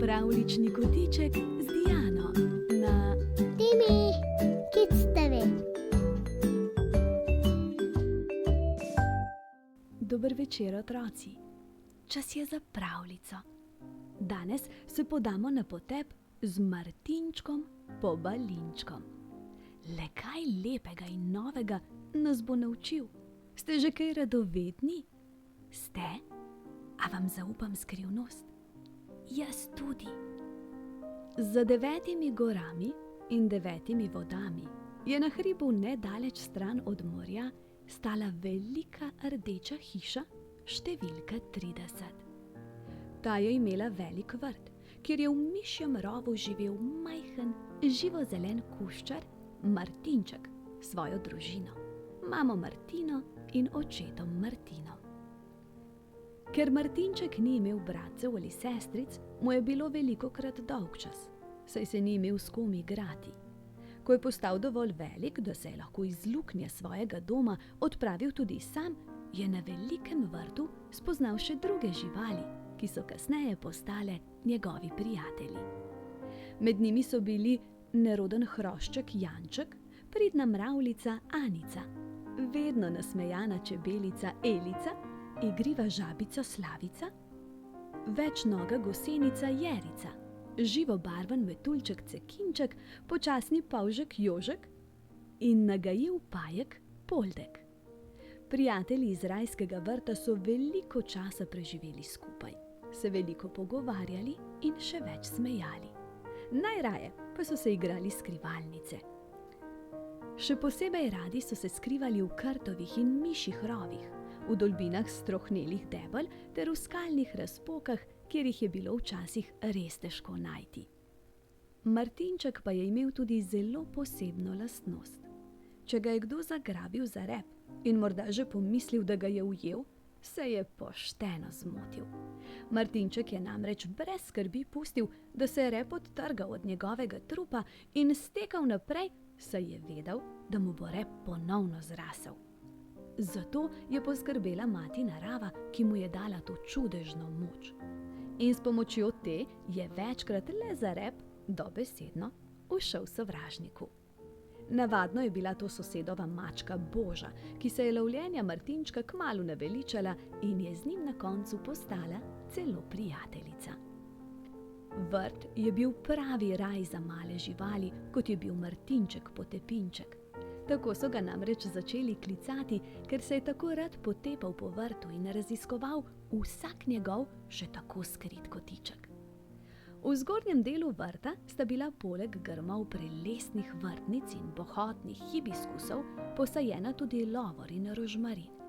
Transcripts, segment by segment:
Pravljični kotiček z Diano na Timi, Kids-TV. Dober večer, otroci. Čas je za pravljico. Danes se podamo na potep z Martinčkom Pobalinčkom. Le kaj lepega in novega nas bo naučil? Ste že kaj radovedni? Ste? A vam zaupam skrivnost? Jaz tudi. Za 9 gorami in 9 vodami je na hribu nedaleč stran od morja stala velika rdeča hiša številka 30. Ta je imela velik vrt, kjer je v mišjem rovu živel majhen, živozelen kuščar Martinček s svojo družino, mamo Martino in očetom Martinom. Ker Martinček ni imel bratcev ali sestric, mu je bilo velikokrat dolgčas, saj se ni imel s kom igrati. Ko je postal dovolj velik, da se je lahko iz luknje svojega doma odpravil tudi sam, je na velikem vrtu spoznal še druge živali, ki so kasneje postale njegovi prijatelji. Med njimi so bili neroden hrošček Janček, pridna mravljica Anica, vedno nasmejana čebelica Elica, igriva žabica Slavica, večnoga gosenica Jerica, živobarven metuljček Cekinček, počasni pavžek Jožek in nagajiv pajek Poldek. Prijatelji iz rajskega vrta so veliko časa preživeli skupaj, se veliko pogovarjali in še več smejali. Najraje pa so se igrali skrivalnice. Še posebej radi so se skrivali v krtovih in mišjih rovih, v dolbinah strohnelih debel ter v skalnih razpokah, kjer jih je bilo včasih res težko najti. Martinček pa je imel tudi zelo posebno lastnost. Če ga je kdo zagrabil za rep in morda že pomislil, da ga je ujel, se je pošteno zmotil. Martinček je namreč brez skrbi pustil, da se je rep odtrgal od njegovega trupa in stekal naprej, saj je vedel, da mu bo rep ponovno zrasel. Zato je poskrbela mati narava, ki mu je dala to čudežno moč. In s pomočjo te je večkrat le za rep, dobesedno, ušel sovražniku. Navadno je bila to sosedova mačka Boža, ki se je lovljenja Martinčka kmalu naveličala in je z njim na koncu postala celo prijateljica. Vrt je bil pravi raj za male živali, kot je bil Martinček Potepinček. Tako so ga namreč začeli klicati, ker se je tako rad potepal po vrtu in raziskoval vsak njegov še tako skrit kotiček. V zgornjem delu vrta sta bila poleg grmov prelesnih vrtnic in bohotnih hibiskusov posajena tudi lovor in rožmarin.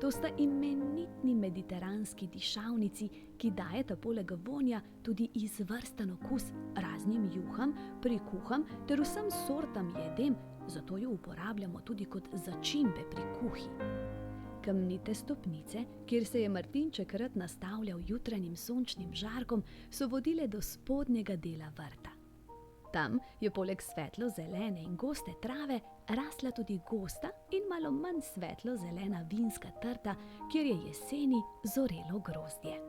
To sta imenitni mediteranski dišavnici, ki dajeta poleg vonja tudi izvrsten okus raznim juham, prikuham ter vsem sortam jedem, zato jo uporabljamo tudi kot začimbe pri kuhi. Kamnite stopnice, kjer se je Martinček rad nastavljal jutranjim sončnim žarkom, so vodile do spodnjega dela vrta. Tam je poleg svetlo-zelene in goste trave rasla tudi gosta in malo manj svetlo-zelena vinska trta, kjer je jeseni zorelo grozdje.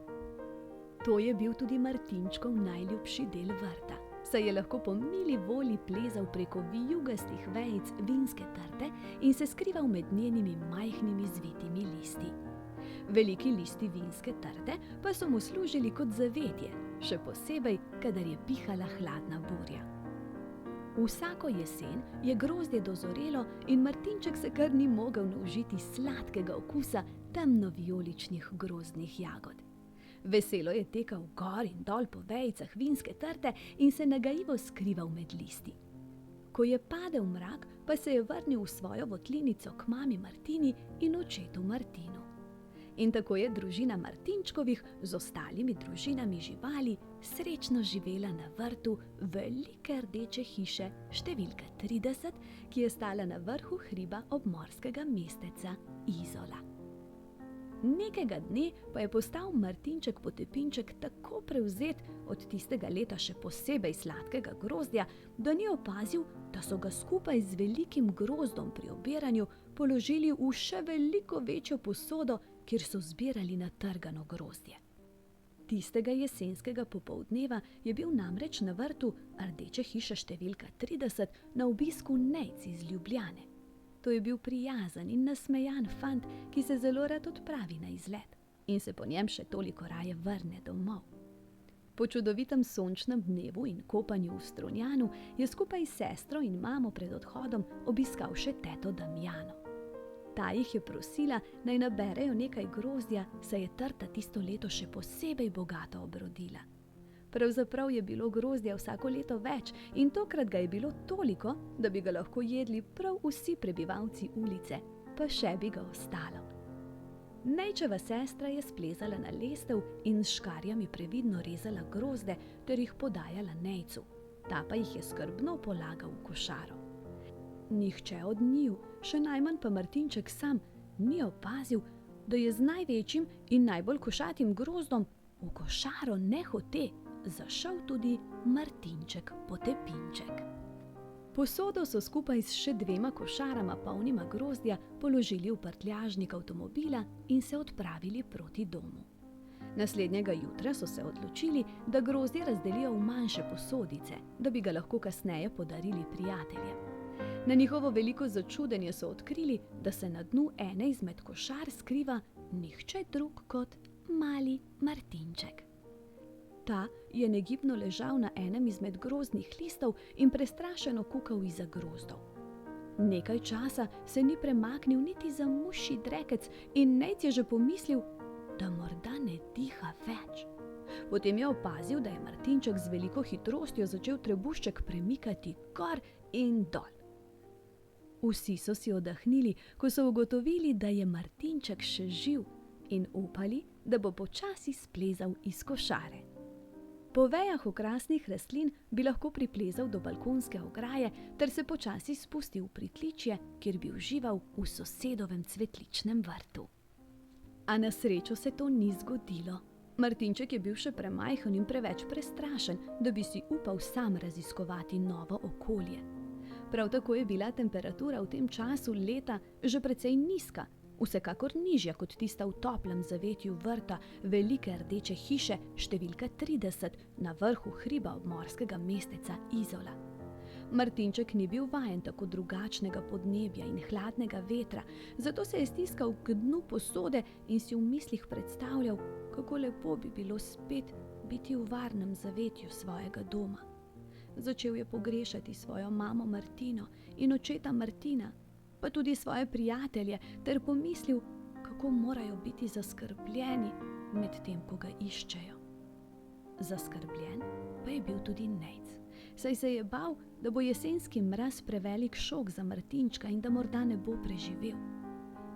To je bil tudi Martinčkov najljubši del vrta, saj je lahko po mili volji plezal preko vijugastih vejic vinske trte in se skrival med njenimi majhnimi zvitimi listi. Veliki listi vinske trte pa so mu služili kot zavetje, še posebej, kadar je pihala hladna burja. Vsako jesen je grozdje dozorelo in Martinček se kar ni mogel naužiti sladkega okusa temno-vijoličnih grozdnih jagod. Veselo je tekal gor in dol po vejicah vinske trte in se nagajivo skrival med listi. Ko je padel mrak, pa se je vrnil v svojo votlinico k mami Martini in očetu Martinu. In tako je družina Martinčkovih z ostalimi družinami živali srečno živela na vrtu velike rdeče hiše številka 30, ki je stala na vrhu hriba obmorskega mesteca Izola. Nekega dne pa je postal Martinček Potepinček tako prevzet od tistega leta še posebej sladkega grozdja, da ni opazil, da so ga skupaj z velikim grozdom pri obiranju položili v še veliko večjo posodo, kjer so zbirali natrgano grozdje. Tistega jesenskega popoldneva je bil namreč na vrtu Rdeče hiše številka 30 na obisku Nejc iz Ljubljane. To je bil prijazen in nasmejan fant, ki se zelo rad odpravi na izlet in se po njem še toliko raje vrne domov. Po čudovitem sončnem dnevu in kopanju v Strunjanu je skupaj s sestro in mamo pred odhodom obiskal še teto Damjano. Ta jih je prosila, naj naberejo nekaj grozdja, saj je trta tisto leto še posebej bogato obrodila. Pravzaprav je bilo grozdja vsako leto več in tokrat ga je bilo toliko, da bi ga lahko jedli prav vsi prebivalci ulice, pa še bi ga ostalo. Nejčeva sestra je splezala na lestev in s škarjami previdno rezala grozde ter jih podajala Nejcu. Ta pa jih je skrbno polagal v košaro. Nihče od njiju, še najmanj pa Martinček sam, ni opazil, da je z največjim in najbolj košatim grozdom v košaro nehote zašel tudi Martinček Potepinček. Posodo so skupaj s še 2 košarama polnima grozdja položili v prtljažnik avtomobila in se odpravili proti domu. Naslednjega jutra so se odločili, da grozdje razdelijo v manjše posodice, da bi ga lahko kasneje podarili prijateljem. Na njihovo veliko začudenje so odkrili, da se na dnu ene izmed košar skriva nihče drug kot mali Martinček. Ta je negibno ležal na enem izmed grozdnih listov in prestrašeno kukal izza grozdov. Nekaj časa se ni premaknil niti za mušji drekec in Nejc je že pomislil, da morda ne diha več. Potem je opazil, da je Martinček z veliko hitrostjo začel trebušček premikati gor in dol. Vsi so si oddahnili, ko so ugotovili, da je Martinček še živ in upali, da bo počasi splezal iz košare. Po vejah okrasnih rastlin bi lahko priplezal do balkonske ograje ter se počasi spustil v pritličje, kjer bi užival v sosedovem cvetličnem vrtu. A na srečo se to ni zgodilo. Martinček je bil še premajhen in preveč prestrašen, da bi si upal sam raziskovati novo okolje. Prav tako je bila temperatura v tem času leta že precej nizka, vsekakor nižja kot tista v toplem zavetju vrta velike Rdeče hiše številka 30 na vrhu hriba obmorskega mesteca Izola. Martinček ni bil vajen tako drugačnega podnebja in hladnega vetra, zato se je stiskal k dnu posode in si v mislih predstavljal, kako lepo bi bilo spet biti v varnem zavetju svojega doma. Začel je pogrešati svojo mamo Martino in očeta Martina, pa tudi svoje prijatelje, ter pomislil, kako morajo biti zaskrbljeni med tem, ko ga iščejo. Zaskrbljen pa je bil tudi Nejc, saj se je bal, da bo jesenski mraz prevelik šok za Martinčka in da morda ne bo preživel.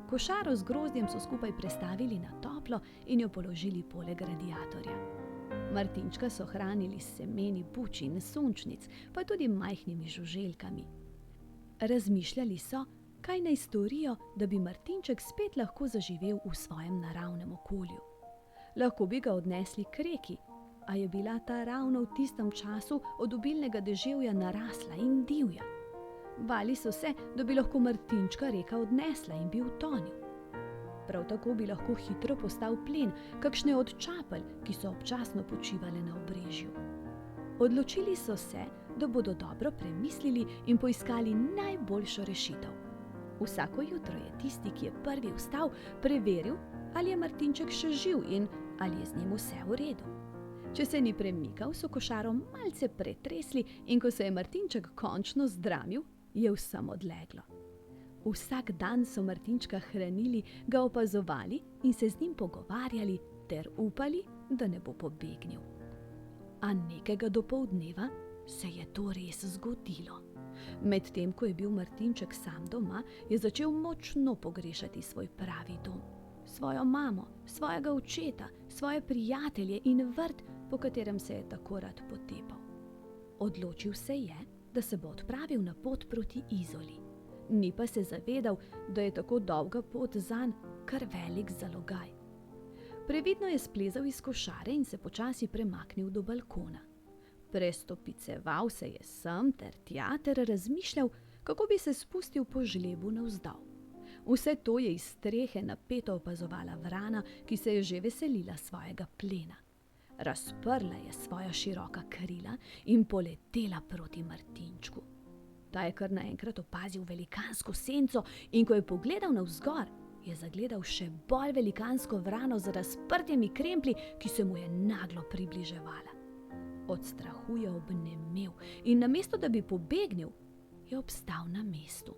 Košaro z grozdjem so skupaj prestavili na toplo in jo položili poleg radiatorja. Martinčka so hranili s semeni buč in sončnic, pa tudi majhnimi žuželkami. Razmišljali so, kaj naj storijo, da bi Martinček spet lahko zaživel v svojem naravnem okolju. Lahko bi ga odnesli k reki, a je bila ta ravno v tistem času od obilnega deževja narasla in divja. Bali so se, da bi lahko Martinčka reka odnesla in bi utonil. Prav tako bi lahko hitro postal plen kakšne od čapelj, ki so občasno počivale na obrežju. Odločili so se, da bodo dobro premislili in poiskali najboljšo rešitev. Vsako jutro je tisti, ki je prvi vstal, preveril, ali je Martinček še živ in ali je z njim vse v redu. Če se ni premikal, so košaro malce pretresli in ko se je Martinček končno zdramil, je vsem odleglo. Vsak dan so Martinčka hranili, ga opazovali in se z njim pogovarjali ter upali, da ne bo pobegnil. A nekega dopoldneva se je to res zgodilo. Medtem ko je bil Martinček sam doma, je začel močno pogrešati svoj pravi dom, svojo mamo, svojega očeta, svoje prijatelje in vrt, po katerem se je tako rad potepal. Odločil se je, da se bo odpravil na pot proti Izoli. Ni pa se zavedal, da je tako dolga pot zanj kar velik zalogaj. Previdno je splezal iz košare in se počasi premaknil do balkona. Prestopiceval se je sem ter tja ter razmišljal, kako bi se spustil po žlebu navzdol. Vse to je iz strehe napeto opazovala vrana, ki se je že veselila svojega plena. Razprla je svoja široka krila in poletela proti Martinčku. Ta je kar naenkrat opazil velikansko senco in ko je pogledal navzgor, je zagledal še bolj velikansko vrano z razprtimi kremplji, ki se mu je naglo približevala. Od strahu je obnemel in namesto da bi pobegnil, je obstal na mestu.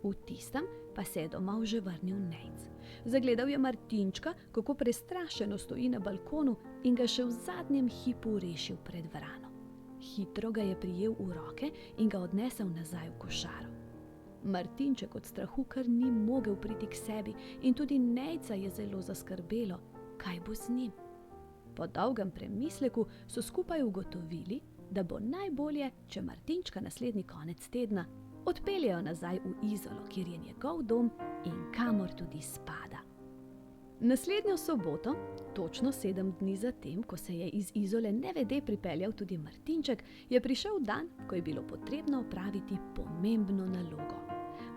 V tistem pa se je domov že vrnil Nejc. Zagledal je Martinčka, kako prestrašeno stoji na balkonu in ga še v zadnjem hipu rešil pred vrano. Hitro ga je prijel v roke in ga odnesel nazaj v košaro. Martinček od strahu kar ni mogel priti k sebi in tudi Nejca je zelo zaskrbelo, kaj bo z njim. Po dolgem premisleku so skupaj ugotovili, da bo najbolje, če Martinčka naslednji konec tedna odpeljejo nazaj v Izolo, kjer je njegov dom in kamor tudi spada. Naslednjo soboto, točno 7 dni zatem, ko se je iz Izole nevede pripeljal tudi Martinček, je prišel dan, ko je bilo potrebno opraviti pomembno nalogo.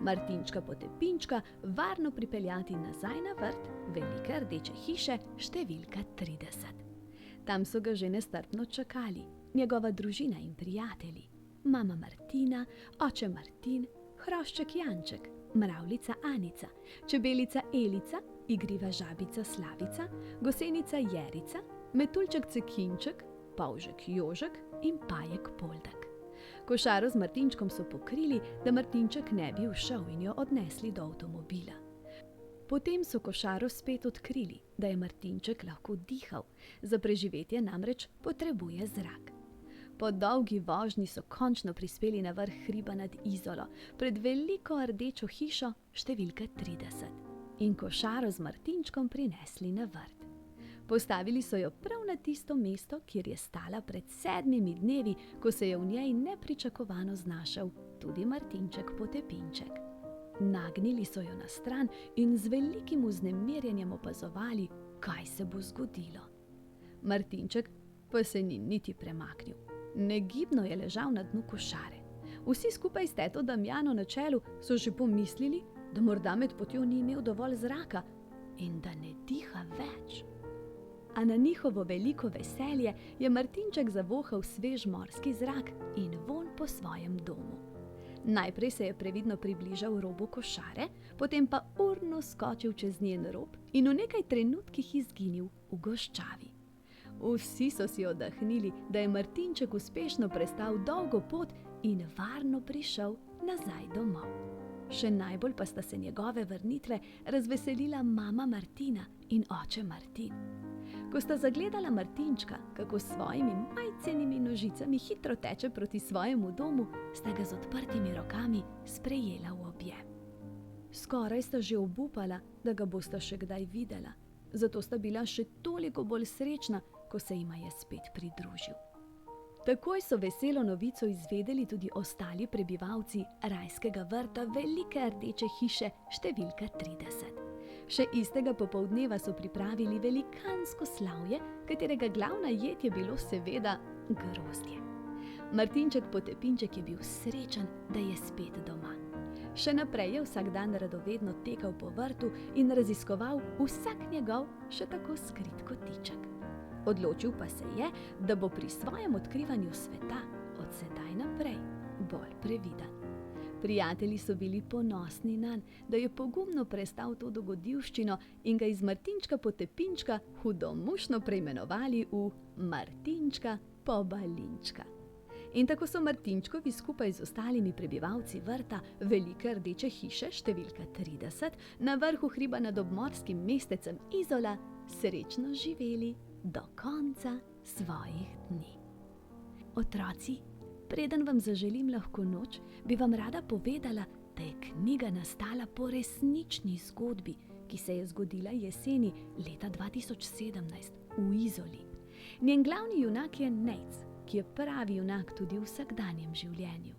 Martinčka Potepinčka varno pripeljati nazaj na vrt velike rdeče hiše številka 30. Tam so ga že nestrpno čakali njegova družina in prijatelji, mama Martina, oče Martin, hrošček Janček, mravljica Anica, čebelica Elica, igriva žabica Slavica, gosenica Jerica, metuljček Cekinček, polžek Jožek in pajek Poldek. Košaro z Martinčkom so pokrili, da Martinček ne bi ušel in jo odnesli do avtomobila. Potem so košaro spet odkrili, da je Martinček lahko dihal, za preživetje namreč potrebuje zrak. Po dolgi vožnji so končno prispeli na vrh hriba nad Izolo, pred veliko rdečo hišo številka 30 in košaro z Martinčkom prinesli na vrt. Postavili so jo prav na tisto mesto, kjer je stala pred 7 dnevi, ko se je v njej nepričakovano znašel tudi Martinček Potepinček. Nagnili so jo na stran in z velikim vznemirjenjem opazovali, kaj se bo zgodilo. Martinček pa se ni niti premaknil. Negibno je ležal na dnu košare. Vsi skupaj s teto Damjano na čelu so že pomislili, da morda med potjo ni imel dovolj zraka in da ne diha več. A na njihovo veliko veselje je Martinček zavohal svež morski zrak in vonj po svojem domu. Najprej se je previdno približal robu košare, potem pa urno skočil čez njen rob in v nekaj trenutkih izginil v goščavi. Vsi so si oddahnili, da je Martinček uspešno prestal dolgo pot in varno prišel nazaj domov. Še najbolj pa sta se njegove vrnitve razveselila mama Martina in oče Martin. Ko sta zagledala Martinčka, kako s svojimi majcenimi nožicami hitro teče proti svojemu domu, sta ga z odprtimi rokami sprejela v objem. Skoraj sta že obupala, da ga bosta še kdaj videla, zato sta bila še toliko bolj srečna, ko se jima je spet pridružil. Takoj so veselo novico izvedeli tudi ostali prebivalci rajskega vrta velike rdeče hiše številka 30. Še istega popoldneva so pripravili velikansko slavje, katerega glavna jed je bilo seveda grozdje. Martinček Potepinček je bil srečen, da je spet doma. Še naprej je vsak dan radovedno tekal po vrtu in raziskoval vsak njegov še tako skrit kotiček. Odločil pa se je, da bo pri svojem odkrivanju sveta od sedaj naprej bolj previden. Prijatelji so bili ponosni nanj, da je pogumno prestal to dogodivščino in ga iz Martinčka Potepinčka hudomušno preimenovali v Martinčka Pobalinčka. In tako so Martinčkovi skupaj z ostalimi prebivalci vrta velike rdeče hiše številka 30 na vrhu hriba nad obmorskim mestecem Izola srečno živeli do konca svojih dni. Otroci, preden vam zaželim lahko noč, bi vam rada povedala, da je knjiga nastala po resnični zgodbi, ki se je zgodila jeseni leta 2017 v Izoli. Njen glavni junak je Nejc, ki je pravi junak tudi v vsakdanjem življenju.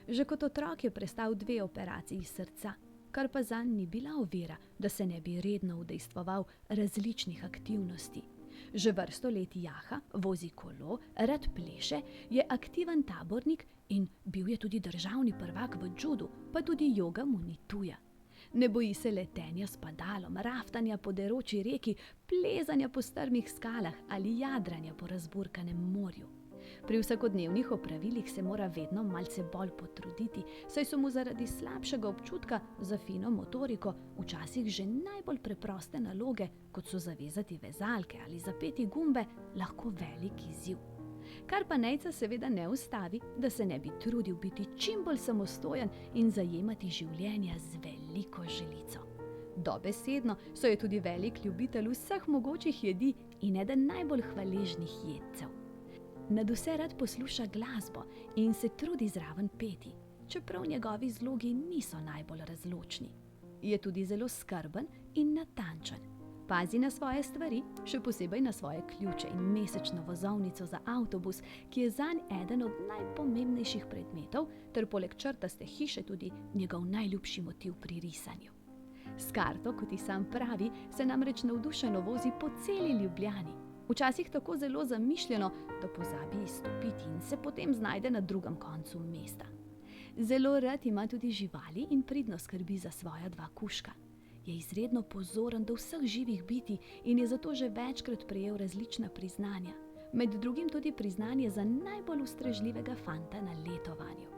Že kot otrok je prestal 2 operaciji srca, kar pa zanj ni bila ovira, da se ne bi redno udejstvoval različnih aktivnosti. Že vrsto let jaha, vozi kolo, rad pleše, je aktiven tabornik in bil je tudi državni prvak v judu, pa tudi joga mu ni tuja. Ne boji se letenja s padalom, raftanja po deroči reki, plezanja po strmih skalah ali jadranja po razburkanem morju. Pri vsakodnevnih opravilih se mora vedno malce bolj potruditi, saj so mu zaradi slabšega občutka za fino motoriko včasih že najbolj preproste naloge, kot so zavezati vezalke ali zapeti gumbe, lahko velik izziv. Kar pa Nejca seveda ne ustavi, da se ne bi trudil biti čim bolj samostojen in zajemati življenja z veliko želico. Dobesedno so je tudi velik ljubitelj vseh mogočih jedi in eden najbolj hvaležnih jedcev. Nadvse rad posluša glasbo in se trudi zraven peti, čeprav njegovi zlogi niso najbolj razločni. Je tudi zelo skrben in natančen. Pazi na svoje stvari, še posebej na svoje ključe in mesečno vozovnico za avtobus, ki je zanj eden od najpomembnejših predmetov, ter poleg črtaste hiše tudi njegov najljubši motiv pri risanju. S karto, kot ji sam pravi, se namreč navdušeno vozi po celi Ljubljani. Včasih tako zelo zamišljeno, da pozabi izstopiti in se potem znajde na drugem koncu mesta. Zelo rad ima tudi živali in pridno skrbi za svoja dva kužka. Je izredno pozoren do vseh živih bitij in je zato že večkrat prejel različna priznanja, med drugim tudi priznanje za najbolj ustrežljivega fanta na letovanju.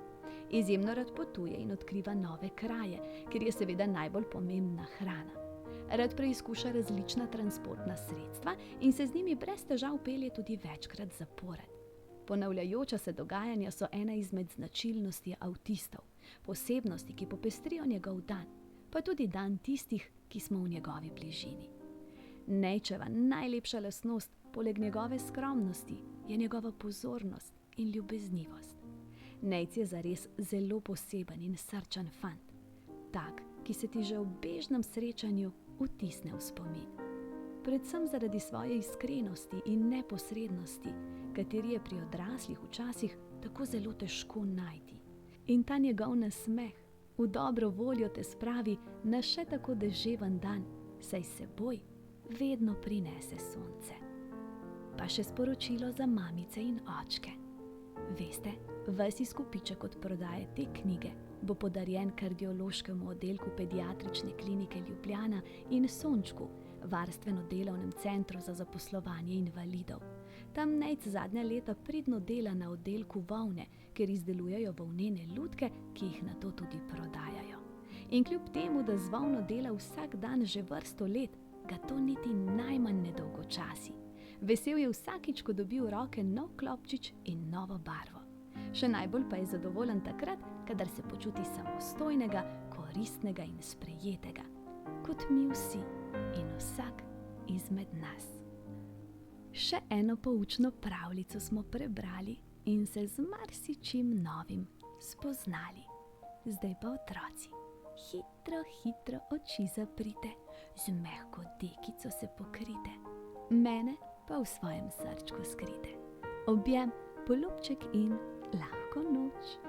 Izjemno rad potuje in odkriva nove kraje, kjer je seveda najbolj pomembna hrana. Rad preizkuša različna transportna sredstva in se z njimi brez težav pelje tudi večkrat zapored. Ponavljajoča se dogajanja so ena izmed značilnosti avtistov, posebnosti, ki popestrijo njegov dan, pa tudi dan tistih, ki smo v njegovi bližini. Nejčeva najlepša lastnost, poleg njegove skromnosti, je njegova pozornost in ljubeznivost. Nejc je zares zelo poseben in srčen fant, tak, ki se ti že ob bežnem srečanju vtisne v spomin. Predvsem zaradi svoje iskrenosti in neposrednosti, kateri je pri odraslih včasih tako zelo težko najti. In ta njegov nasmeh v dobro voljo te spravi na še tako deževen dan, saj s seboj vedno prinese sonce. Pa še sporočilo za mamice in očke. Veste, ves izkupiček od prodaje te knjige bo podarjen kardiološkemu oddelku Pediatrične klinike Ljubljana in Sončku, varstveno-delovnem centru za zaposlovanje invalidov. Tam Nejc zadnja leta pridno dela na oddelku volne, ker izdelujejo volnene lutke, ki jih nato tudi prodajajo. In kljub temu, da z volno dela vsak dan že vrsto let, ga to niti najmanj ne dolgočasi. Vesel je vsakič, ko dobi v roke nov klopčič in novo barvo. Še najbolj pa je zadovoljen takrat, kadar se počuti samostojnega, koristnega in sprejetega, kot mi vsi in vsak izmed nas. Še eno poučno pravljico smo prebrali in se z marsičim novim spoznali. Zdaj pa otroci, hitro, hitro oči zaprite, z mehko dekico se pokrite, mene pa v svojem srčku skrite. Objem, polubček in lahko noč.